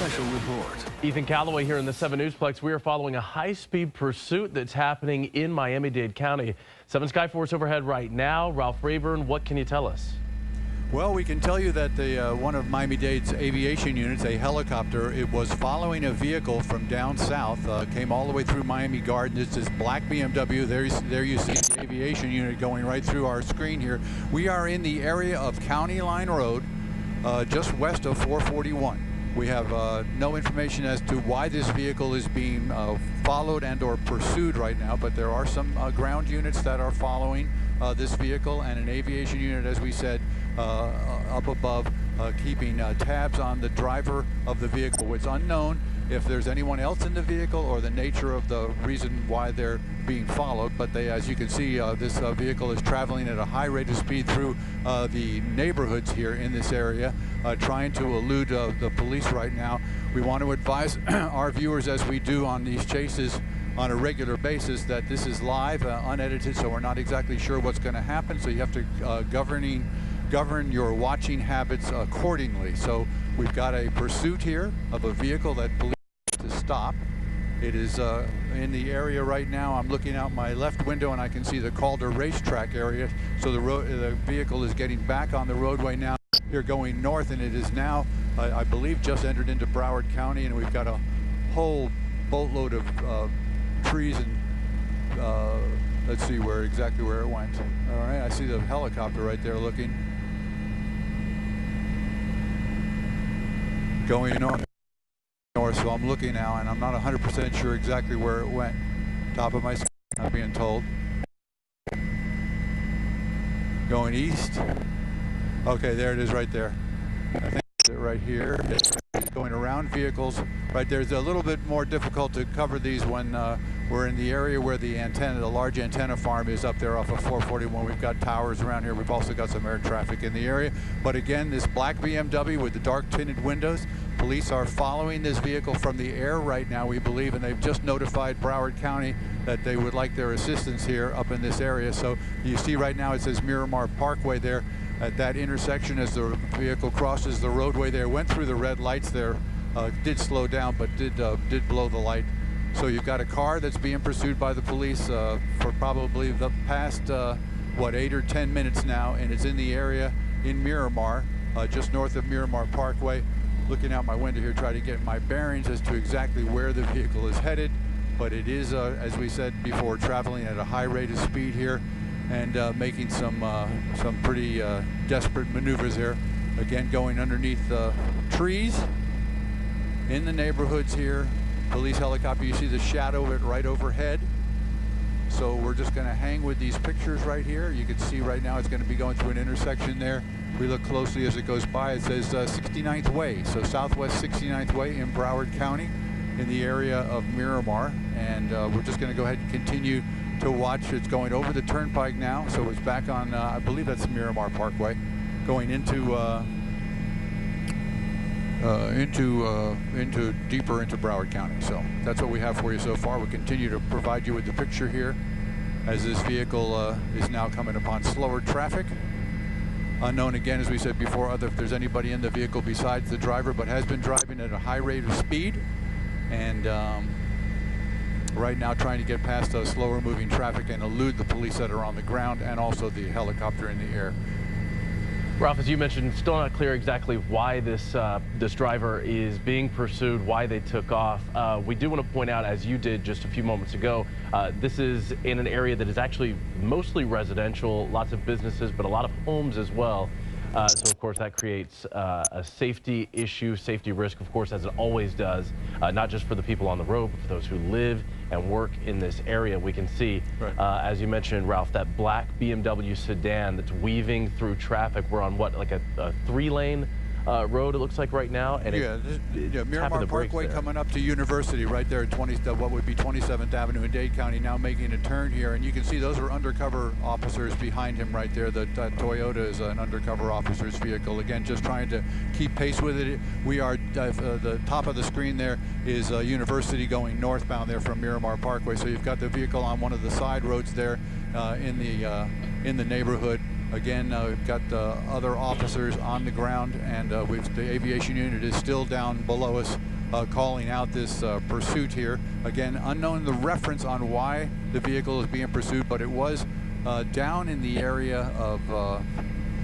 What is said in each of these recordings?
Special report. Ethan Calloway here in the 7 Newsplex. We are following a high-speed pursuit that's happening in Miami-Dade County. 7 Skyforce overhead right now. Ralph Rayburn, what can you tell us? Well, we can tell you that one of Miami-Dade's aviation units, a helicopter, it was following a vehicle from down south, came all the way through Miami Gardens. It's this black BMW. There you see the aviation unit going right through our screen here. We are in the area of County Line Road, just west of 441. We have no information as to why this vehicle is being followed and or pursued right now, but there are some ground units that are following this vehicle, and an aviation unit, as we said, up above, keeping tabs on the driver of the vehicle. It's unknown if there's anyone else in the vehicle or the nature of the reason why they're being followed, but as you can see, this vehicle is traveling at a high rate of speed through the neighborhoods here in this area, trying to elude the police right now. We want to advise our viewers, as we do on these chases on a regular basis, that this is live, unedited, so we're not exactly sure what's going to happen, so you have to govern your watching habits accordingly. So we've got a pursuit here of a vehicle that police to stop. It is in the area right now. I'm looking out my left window and I can see the Calder racetrack area. So the vehicle is getting back on the roadway now. Here going north, and it is now, I believe, just entered into Broward County, and we've got a whole boatload of trees and let's see exactly where it went. All right, I see the helicopter right there looking. Going on north, so I'm looking now, and I'm not 100% sure exactly where it went. Top of my screen, I'm being told. Going east. Okay, there it is right there. I think it's right here. It's going around vehicles right there. It's a little bit more difficult to cover these when we're in the area where the large antenna farm is up there off of 441. We've got towers around here. We've also got some air traffic in the area. But again, this black BMW with the dark tinted windows, police are following this vehicle from the air right now, we believe, and they've just notified Broward County that they would like their assistance here up in this area. So you see right now it says Miramar Parkway there. At that intersection, as the vehicle crosses the roadway there, went through the red lights there, did slow down, but did blow the light. So you've got a car that's being pursued by the police for probably the past, 8 or 10 minutes now, and it's in the area in Miramar, just north of Miramar Parkway. Looking out my window here, trying to get my bearings as to exactly where the vehicle is headed, but it is, as we said before, traveling at a high rate of speed here, and making some pretty desperate maneuvers here. Again, going underneath trees in the neighborhoods here. Police helicopter, you see the shadow of it right overhead. So we're just going to hang with these pictures right here. You can see right now it's going to be going through an intersection there. We look closely as it goes by. It says 69th Way, so Southwest 69th Way in Broward County in the area of Miramar. And we're just going to go ahead and continue to watch. It's going over the turnpike now, so it's back on, I believe that's Miramar Parkway, going into deeper into Broward County. So that's what we have for you so far. We'll continue to provide you with the picture here as this vehicle is now coming upon slower traffic. Unknown again, as we said before, if there's anybody in the vehicle besides the driver, but has been driving at a high rate of speed, and right now trying to get past slower moving traffic and elude the police that are on the ground and also the helicopter in the air. Ralph, as you mentioned, still not clear exactly why this driver is being pursued, why they took off. We do want to point out, as you did just a few moments ago, this is in an area that is actually mostly residential, lots of businesses, but a lot of homes as well. So, of course, that creates a safety issue, safety risk, of course, as it always does, not just for the people on the road, but for those who live and work in this area. We can see, right, as you mentioned, Ralph, that black BMW sedan that's weaving through traffic. We're on, what, like a 3-lane road, it looks like right now. And Miramar Parkway coming up to University right there at what would be 27th Avenue in Dade County, now making a turn here. And you can see those are undercover officers behind him right there. That Toyota is an undercover officer's vehicle. Again, just trying to keep pace with it. We are, the top of the screen there is University going northbound there from Miramar Parkway. So you've got the vehicle on one of the side roads there in the neighborhood. Again, we've got other officers on the ground, and the aviation unit is still down below us, calling out this pursuit here. Again, unknown the reference on why the vehicle is being pursued, but it was down in the area of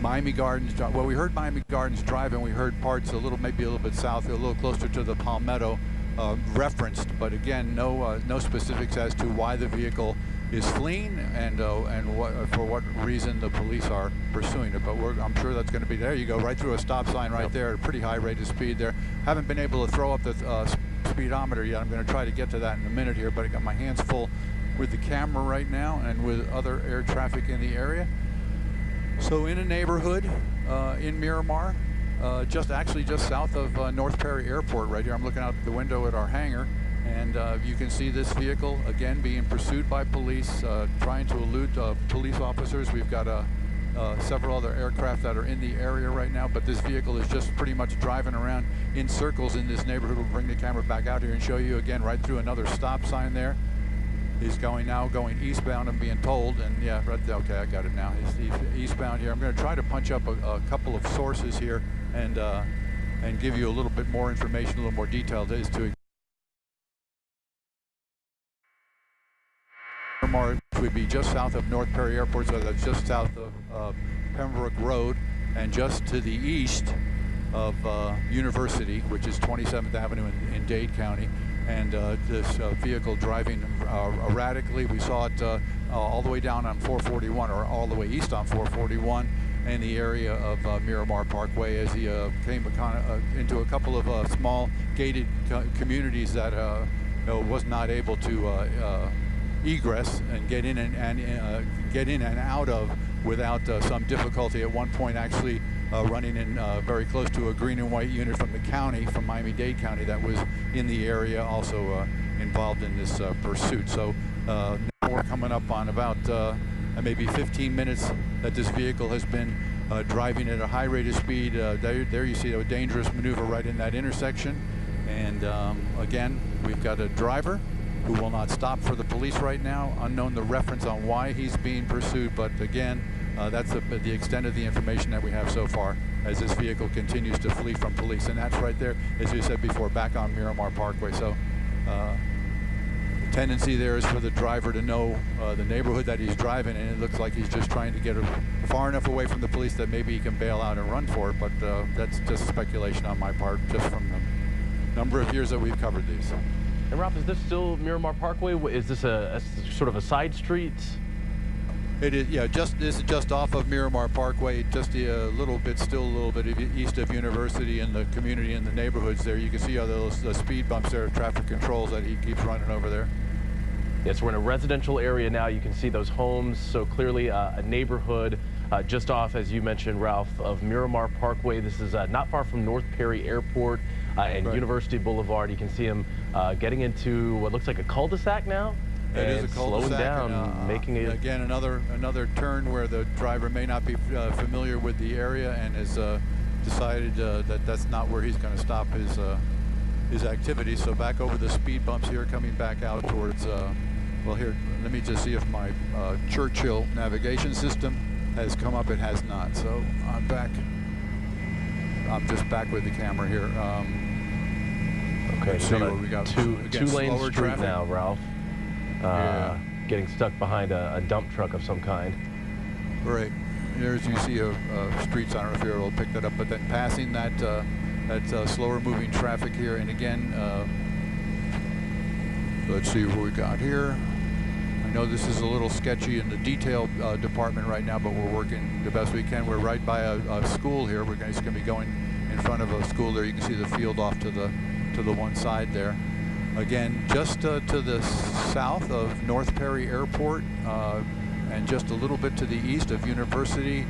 Miami Gardens. Well, we heard Miami Gardens Drive, and we heard parts maybe a little bit south, a little closer to the Palmetto referenced, but again, no specifics as to why the vehicle is fleeing and for what reason the police are pursuing it. But I'm sure that's going to be there. You go right through a stop sign right there at a pretty high rate of speed there. Haven't been able to throw up the speedometer yet. I'm going to try to get to that in a minute here, but I got my hands full with the camera right now and with other air traffic in the area. So in a neighborhood in Miramar, just south of North Perry Airport right here. I'm looking out the window at our hangar, and you can see this vehicle again being pursued by police, trying to elude police officers. We've got several other aircraft that are in the area right now, but this vehicle is just pretty much driving around in circles in this neighborhood. We'll bring the camera back out here and show you again right through another stop sign there. He's going eastbound, I'm being told, and yeah, right there, okay, I got it now. He's eastbound here. I'm going to try to punch up a couple of sources here and give you a little bit more information, a little more detail as to Miramar, which would be just south of North Perry Airport, so that's just south of Pembroke Road, and just to the east of University, which is 27th Avenue in Dade County. And this vehicle driving erratically. We saw it all the way down on 441, or all the way east on 441, in the area of Miramar Parkway, as he came into a couple of small gated communities that was not able to egress and get in and out of without some difficulty. At one point, actually running in very close to a green and white unit from the county, from Miami-Dade County, that was in the area, also involved in this pursuit. So now we're coming up on about maybe 15 minutes that this vehicle has been driving at a high rate of speed. There you see a dangerous maneuver right in that intersection. And again, we've got a driver who will not stop for the police right now. Unknown the reference on why he's being pursued, but again, that's the extent of the information that we have so far as this vehicle continues to flee from police. And that's right there, as we said before, back on Miramar Parkway. So the tendency there is for the driver to know the neighborhood that he's driving in. It looks like he's just trying to get far enough away from the police that maybe he can bail out and run for it, but that's just speculation on my part, just from the number of years that we've covered these. And Ralph, is this still Miramar Parkway? Is this a sort of a side street? It is, yeah. This is just off of Miramar Parkway, just still a little bit east of University, and the community and the neighborhoods there. You can see all those speed bumps there, traffic controls that he keeps running over there. Yes, we're in a residential area now. You can see those homes, so clearly a neighborhood just off, as you mentioned, Ralph, of Miramar Parkway. This is not far from North Perry Airport and right. University Boulevard. You can see him getting into what looks like a cul-de-sac now. It is a cul-de-sac, slowing down, making it again another turn where the driver may not be familiar with the area and has decided that that's not where he's going to stop his activity. So back over the speed bumps here, coming back out towards. Well, here, let me just see if my Churchill navigation system has come up. It has not. So I'm back. I'm just back with the camera here. Okay, let's see what we got. Two-lane street traffic now, Ralph. Yeah. Getting stuck behind a dump truck of some kind. Right. There's, you see a streets, I don't know if you're able to pick that up, but then passing that slower moving traffic here. And again, let's see what we got here. I know this is a little sketchy in the detail department right now, but we're working the best we can. We're right by a school here. We're just going to be going in front of a school there. You can see the field off to the one side there. Again, just to the south of North Perry Airport and just a little bit to the east of University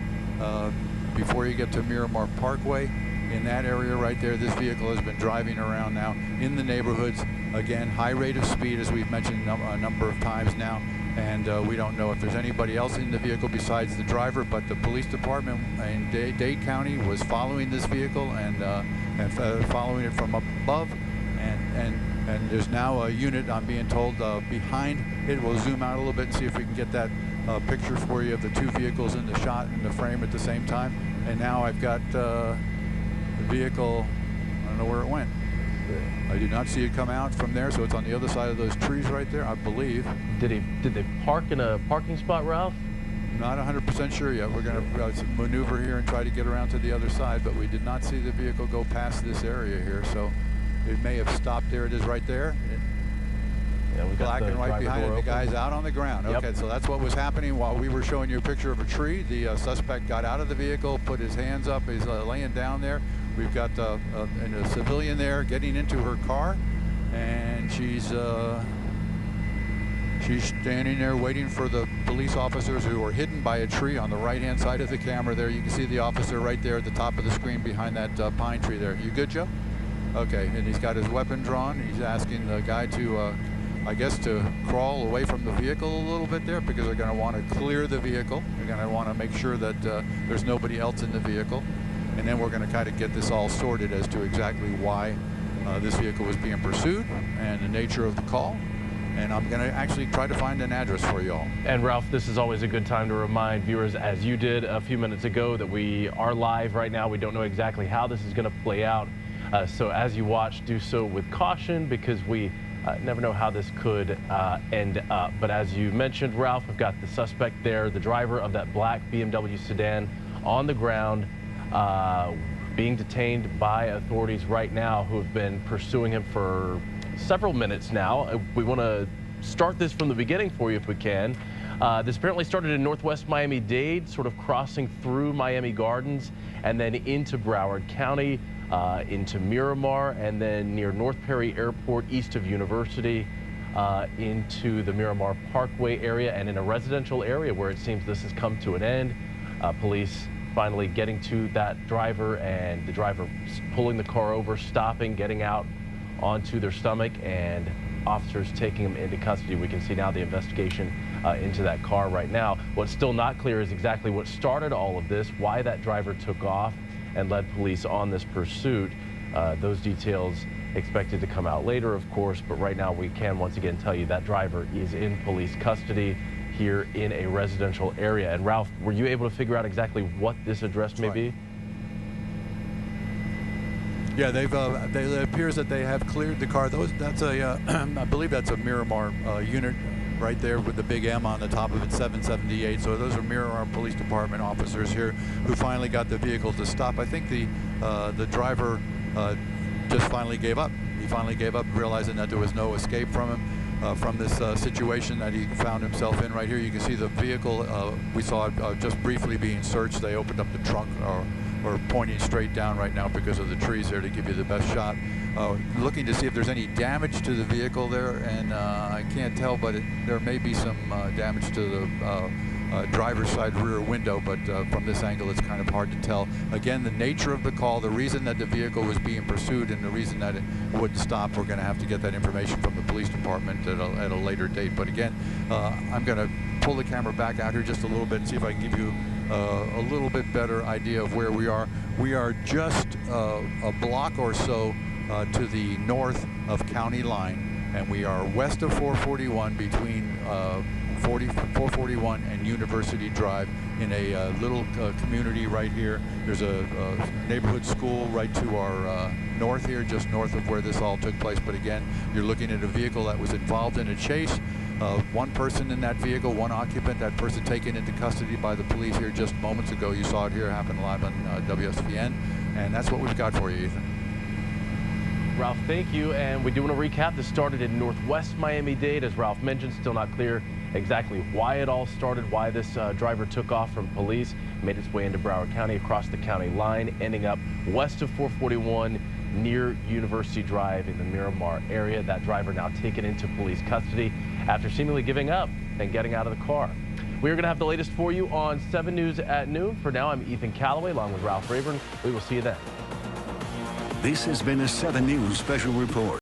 before you get to Miramar Parkway. In that area right there, this vehicle has been driving around now in the neighborhoods. Again, high rate of speed, as we've mentioned a number of times now. And we don't know if there's anybody else in the vehicle besides the driver, but the police department in Dade County was following this vehicle and following it from up above. And there's now a unit, I'm being told, behind it. We'll zoom out a little bit and see if we can get that picture for you of the two vehicles in the shot in the frame at the same time. And now I've got the vehicle, I don't know where it went. I did not see it come out from there, so it's on the other side of those trees right there, I believe. Did they park in a parking spot, Ralph? Not 100% sure yet. We're going to maneuver here and try to get around to the other side, but we did not see the vehicle go past this area here, so it may have stopped. There it is right there. Yeah, we got black and white behind it. The guy's out on the ground. Yep. Okay, so that's what was happening while we were showing you a picture of a tree. The suspect got out of the vehicle, put his hands up. He's laying down there. We've got a civilian there getting into her car, and she's standing there waiting for the police officers who are hidden by a tree on the right-hand side of the camera there. You can see the officer right there at the top of the screen behind that pine tree there. You good, Joe? Okay, and he's got his weapon drawn. He's asking the guy to, I guess, to crawl away from the vehicle a little bit there, because they're going to want to clear the vehicle. They're going to want to make sure that there's nobody else in the vehicle. And then we're going to kind of get this all sorted as to exactly why this vehicle was being pursued and the nature of the call. And I'm going to actually try to find an address for you all. And Ralph, this is always a good time to remind viewers, as you did a few minutes ago, that we are live right now. We don't know exactly how this is going to play out. So as you watch, do so with caution, because we never know how this could end up. But as you mentioned, Ralph, we've got the suspect there, the driver of that black BMW sedan, on the ground, being detained by authorities right now, who have been pursuing him for several minutes now. We want to start this from the beginning for you if we can. This apparently started in northwest Miami-Dade, sort of crossing through Miami Gardens and then into Broward County, into Miramar, and then near North Perry Airport, east of University, into the Miramar Parkway area, and in a residential area where it seems this has come to an end. Police finally getting to that driver, and the driver pulling the car over, stopping, getting out onto their stomach, and officers taking him into custody. We can see now the investigation into that car right now. What's still not clear is exactly what started all of this, why that driver took off and led police on this pursuit. Those details expected to come out later, of course, but right now we can once again tell you that driver is in police custody here in a residential area. And Ralph, were you able to figure out exactly what this address may be? Yeah, it appears that they have cleared the car. That's a, I believe that's a Miramar unit right there with the big M on the top of it, 778. So those are Miramar Police Department officers here who finally got the vehicle to stop. I think the driver just finally gave up. He finally gave up, realizing that there was no escape from him, from this situation that he found himself in right here. You can see the vehicle, we saw it just briefly being searched. They opened up the trunk, or pointing straight down right now because of the trees there to give you the best shot. Looking to see if there's any damage to the vehicle there, and I can't tell, but there may be some damage to the driver's side rear window, but from this angle it's kind of hard to tell. Again, the nature of the call, the reason that the vehicle was being pursued, and the reason that it wouldn't stop, we're going to have to get that information from the police department at a later date. But again, I'm going to pull the camera back out here just a little bit and see if I can give you a little bit better idea of where we are. We are just a block or so to the north of County Line, and we are west of 441 between 441 and University Drive in a little community right here. There's a neighborhood school right to our north here, just north of where this all took place. But again, you're looking at a vehicle that was involved in a chase. One person in that vehicle, one occupant, that person taken into custody by the police here just moments ago. You saw it here happen live on WSVN, and that's what we've got for you, Ethan. Ralph, thank you. And we do want to recap. This started in northwest Miami-Dade. As Ralph mentioned, still not clear exactly why it all started, why this driver took off from police, made its way into Broward County, across the county line, ending up west of 441 near University Drive in the Miramar area. That driver now taken into police custody after seemingly giving up and getting out of the car. We are going to have the latest for you on 7 News at noon. For now, I'm Ethan Calloway along with Ralph Rayburn. We will see you then. This has been a 7 News special report.